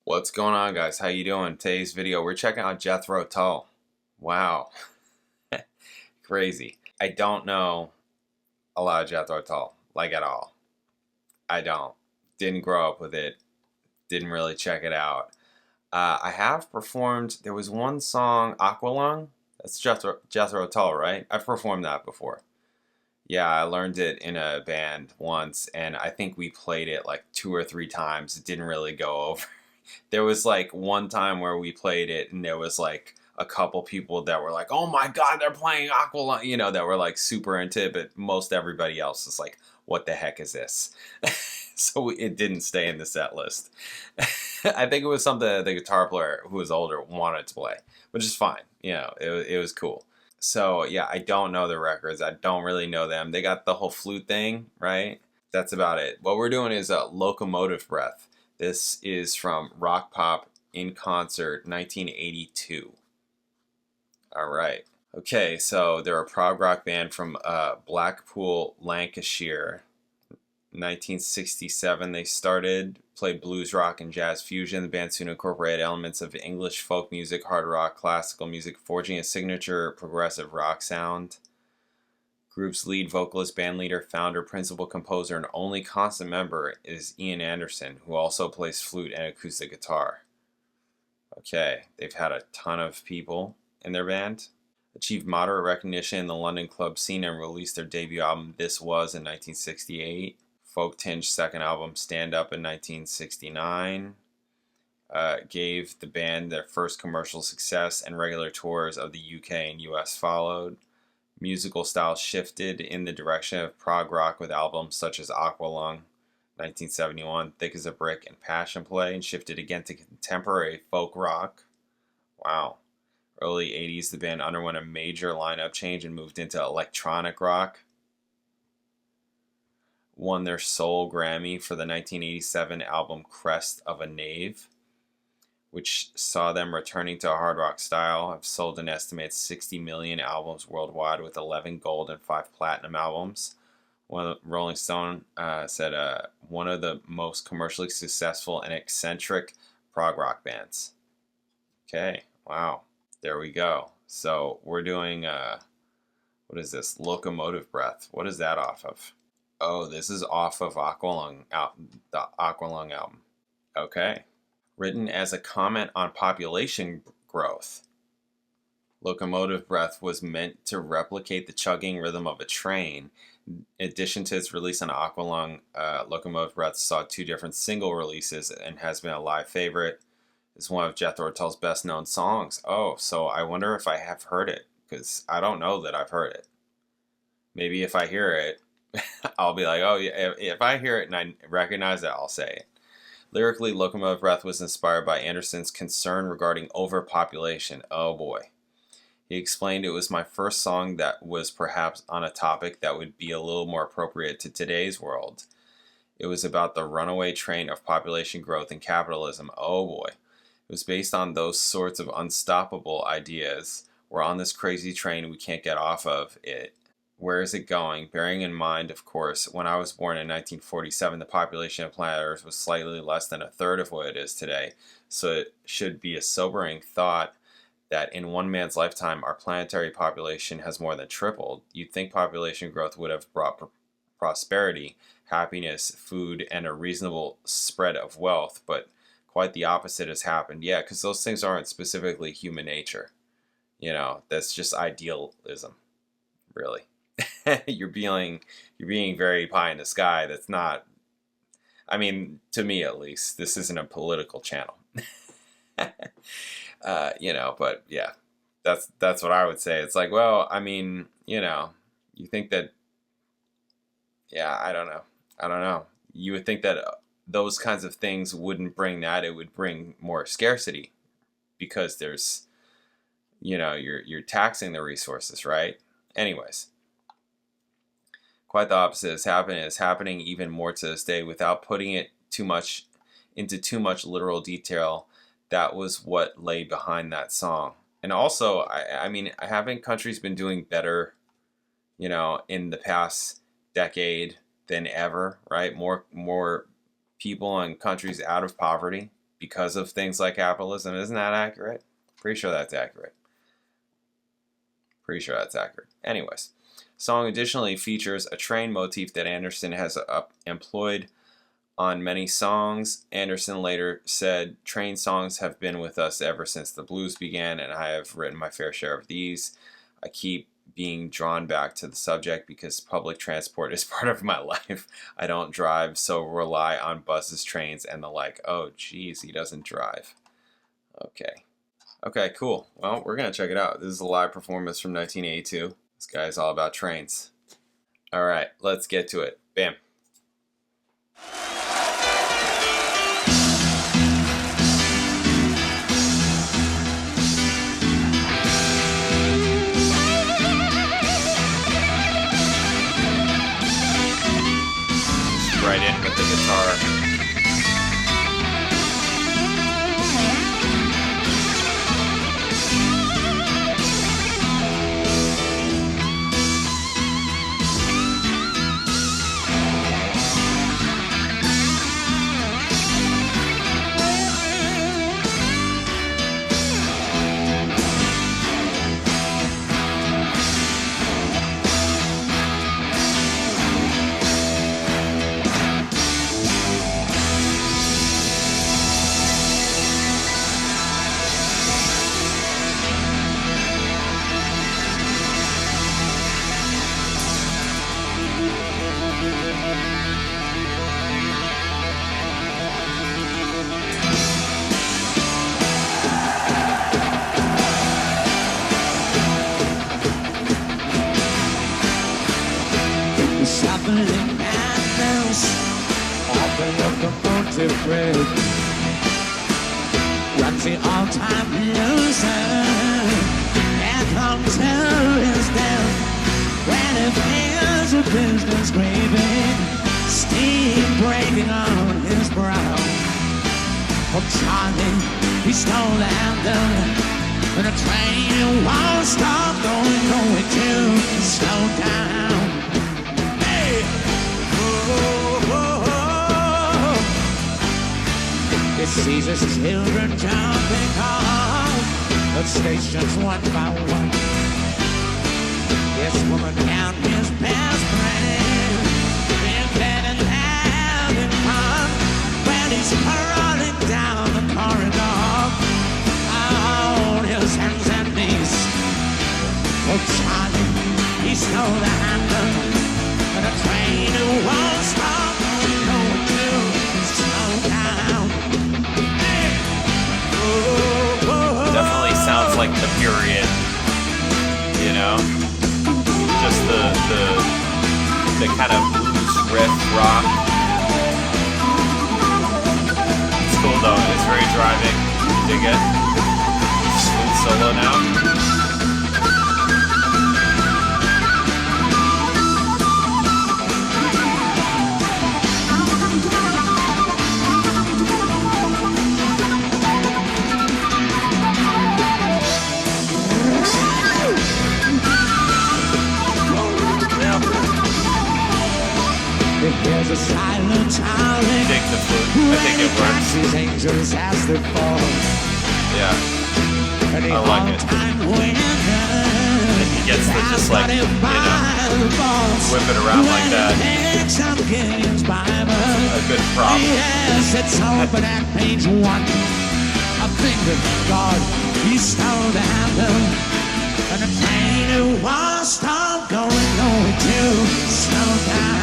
What's going on, guys? How you doing? Today's video, we're checking out JETHRO Tull. Wow. Crazy. I don't know a lot of JETHRO Tull, like at all. I don't. Didn't grow up with it. Didn't really check it out. I have performed, there was one song, Aqualung. That's Jethro Tull, right? I've performed that before. Yeah, I learned it in a band once, and I think we played it like 2 or 3 times. It didn't really go over. There was like one time where we played it, and there was like a couple people that were like, "Oh my god, they're playing Aqualung," that were like super into it. But most everybody else is like, "What the heck is this?" So it didn't stay in the set list. I think it was something the guitar player who was older wanted to play, which is fine. It was cool. So yeah, I don't know the records. I don't really know them. They got the whole flute thing, right? That's about it. What we're doing is a Locomotive Breath. This is from Rockpop in Concert 1982. All right. Okay, so they're a prog rock band from Blackpool, Lancashire. 1967 they started, played blues rock and jazz fusion. The band soon incorporated elements of English folk music, hard rock, classical music, forging a signature progressive rock sound. Group's lead vocalist, bandleader, founder, principal composer, and only constant member is Ian Anderson, who also plays flute and acoustic guitar. Okay, they've had a ton of people in their band. Achieved moderate recognition in the London club scene and released their debut album This Was in 1968. Folk tinged second album Stand Up in 1969. Gave the band their first commercial success, and regular tours of the UK and US followed. Musical style shifted in the direction of prog rock with albums such as Aqualung 1971, Thick as a Brick, and Passion Play, and shifted again to contemporary folk rock. Wow. Early 80s, the band underwent a major lineup change and moved into electronic rock. Won their Soul Grammy for the 1987 album Crest of a Knave, which saw them returning to a hard rock style. Have sold an estimated 60 million albums worldwide, with 11 gold and 5 platinum albums. Rolling Stone said one of the most commercially successful and eccentric prog rock bands. Okay, wow, there we go. So we're doing, what is this? Locomotive Breath. What is that off of? Oh, this is off of Aqualung, the Aqualung album. Okay. Written as a comment on population growth. Locomotive Breath was meant to replicate the chugging rhythm of a train. In addition to its release on Aqualung, Locomotive Breath saw 2 different single releases and has been a live favorite. It's one of Jethro Tull's best known songs. Oh, so I wonder if I have heard it, because I don't know that I've heard it. Maybe if I hear it, I'll be like, oh yeah, if I hear it and I recognize it, I'll say it. Lyrically, Locomotive Breath was inspired by Anderson's concern regarding overpopulation. Oh boy. He explained, it was my first song that was perhaps on a topic that would be a little more appropriate to today's world. It was about the runaway train of population growth and capitalism. Oh boy. It was based on those sorts of unstoppable ideas. We're on this crazy train, we can't get off of it. Where is it going? Bearing in mind, of course, when I was born in 1947, the population of planet Earth was slightly less than a third of what it is today. So it should be a sobering thought that in one man's lifetime, our planetary population has more than tripled. You'd think population growth would have brought prosperity, happiness, food, and a reasonable spread of wealth, but quite the opposite has happened. Yeah, because those things aren't specifically human nature. That's just idealism, really. You're being very pie in the sky. That's not, I mean, to me at least, this isn't a political channel. But yeah, that's what I would say. It's like, well, I mean, you think that, yeah, I don't know. You would think that those kinds of things wouldn't bring that. It would bring more scarcity, because there's, you're taxing the resources, right? Anyways. Quite the opposite is happening. It's happening even more to this day. Without putting it into too much literal detail, that was what lay behind that song. And also, I mean, haven't countries been doing better, in the past decade than ever, right? More people and countries out of poverty because of things like capitalism. Isn't that accurate? Pretty sure that's accurate. Pretty sure that's accurate. Anyways, song additionally features a train motif that Anderson has employed on many songs. Anderson later said, "Train songs have been with us ever since the blues began, and I have written my fair share of these. I keep being drawn back to the subject because public transport is part of my life. I don't drive, so rely on buses, trains, and the like." Oh, geez, he doesn't drive. Okay. Okay, cool. Well, we're going to check it out. This is a live performance from 1982. This guy's all about trains. All right, let's get to it. Bam. Right in with the guitar. Locomotive red runs the all-time loser and comes his death when it feels a business craving, steam breaking on his brow. Oh, Charlie, he stole the anthem, and the train won't stop going to slow down. Hey! It sees his children jumping off the stations one by one. This woman count his best friend, in bed and having fun when he's crawling down the corridor on his hands and knees. Oh, Charlie, he stole the handle, and a train won't stop going to slow down. Definitely sounds like the period, you know, just the kind of blues riff rock. It's cool though, it's very driving. Dig it. Smooth solo now. There's a silent howling. Dig the flute. I think it works. These angels as they fall. Yeah. I like it. And he gets to just like, you know, whip it around like that. A good prop. Yes, it's open at page 1. I think that God, he stole the handle, and the train won't stop going to slow down.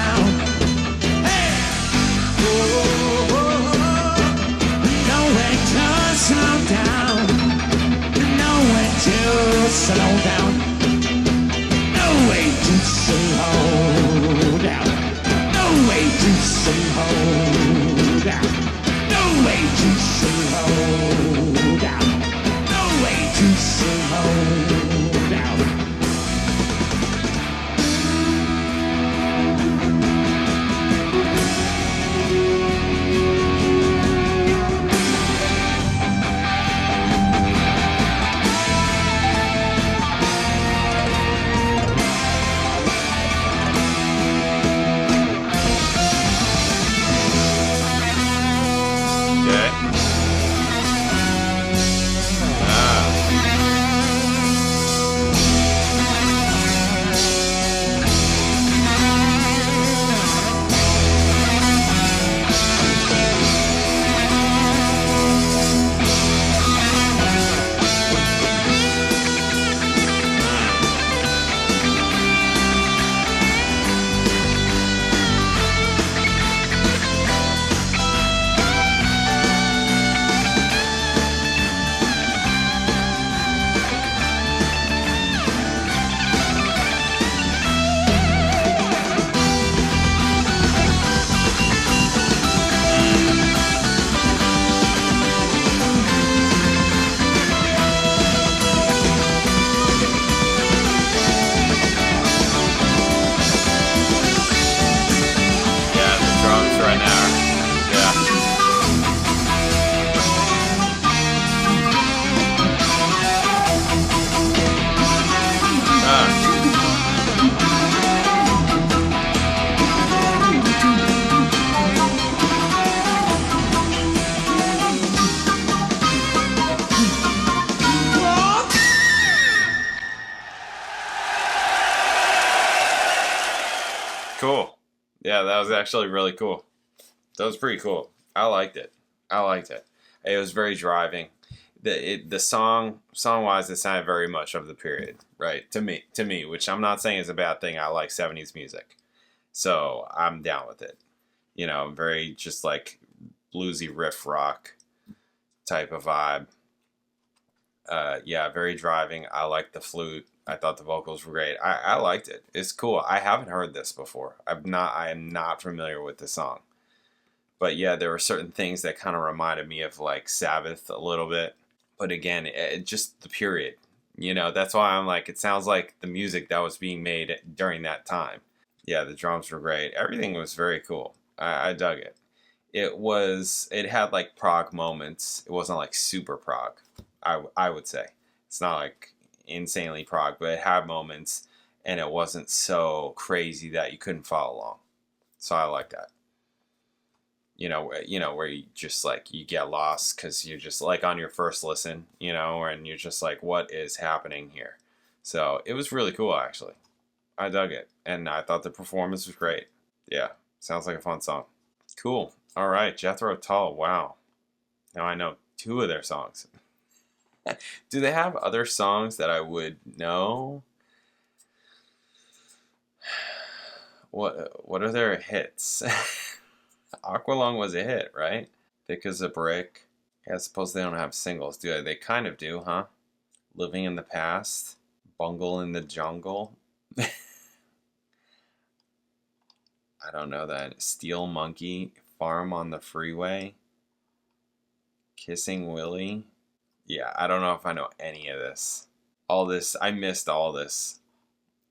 Slow down, no way to slow down, no way to slow down, no way to slow down, no way to slow down, no way to slow down. Yeah, that was actually really cool. That was pretty cool. I liked it. I liked it. It was very driving. The song wise, it sounded very much of the period, right? To me, which I'm not saying is a bad thing. I like 70s music, so I'm down with it. You know, very just like bluesy riff rock type of vibe. Yeah, very driving. I liked the flute. I thought the vocals were great. I liked it. It's cool. I haven't heard this before. I am not familiar with the song. But yeah, there were certain things that kind of reminded me of like Sabbath a little bit. But again, just the period. You know, that's why I'm like, it sounds like the music that was being made during that time. Yeah, the drums were great. Everything was very cool. I dug it. It had like prog moments. It wasn't like super prog, I would say. It's not like insanely prog, but it had moments and it wasn't so crazy that you couldn't follow along. So I like that. Where you just like you get lost because you're just like on your first listen, and you're just like, what is happening here? So it was really cool, actually. I dug it, and I thought the performance was great. Yeah, sounds like a fun song. Cool. All right, Jethro Tull. Wow. Now I know two of their songs. Do they have other songs that I would know? What are their hits? Aqualung was a hit, right? Thick as a Brick. Yeah, I suppose they don't have singles, do they? They kind of do, huh? Living in the Past. Bungle in the Jungle. I don't know that. Steel Monkey. Farm on the Freeway. Kissing Willie. Yeah, I don't know if I know any of this. All this, I missed all this.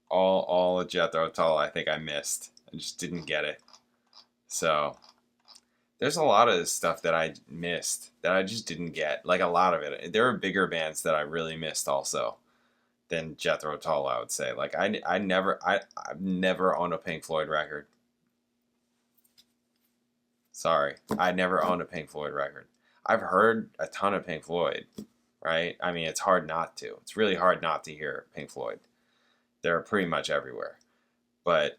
All of Jethro Tull, I think I missed. I just didn't get it. So, there's a lot of stuff that I missed that I just didn't get. Like a lot of it. There are bigger bands that I really missed also than Jethro Tull, I would say. Like I've never owned a Pink Floyd record. Sorry. I never owned a Pink Floyd record. I've heard a ton of Pink Floyd, right? I mean, it's hard not to. It's really hard not to hear Pink Floyd. They're pretty much everywhere. But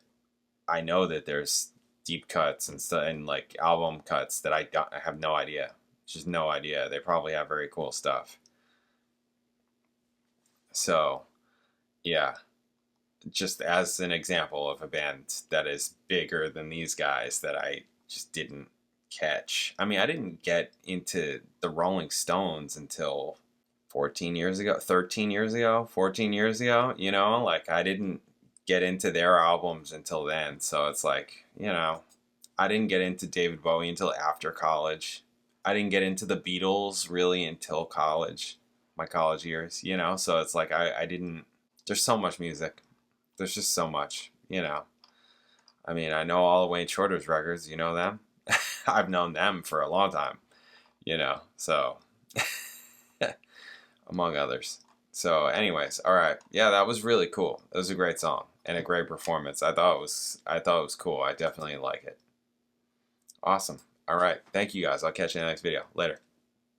I know that there's deep cuts and stuff and like album cuts that I have no idea. Just no idea. They probably have very cool stuff. So, yeah. Just as an example of a band that is bigger than these guys that I just didn't catch. I mean, I didn't get into the Rolling Stones until 14 years ago, 13 years ago, 14 years ago, like I didn't get into their albums until then. So it's like, I didn't get into David Bowie until after college. I didn't get into the Beatles really until college, my college years, so it's like I didn't, there's so much music. There's just so much, I mean, I know all of Wayne Shorter's records, you know them? I've known them for a long time, so among others. So anyways, all right. Yeah, that was really cool. It was a great song and a great performance. I thought it was cool. I definitely like it. Awesome. All right. Thank you guys. I'll catch you in the next video. Later.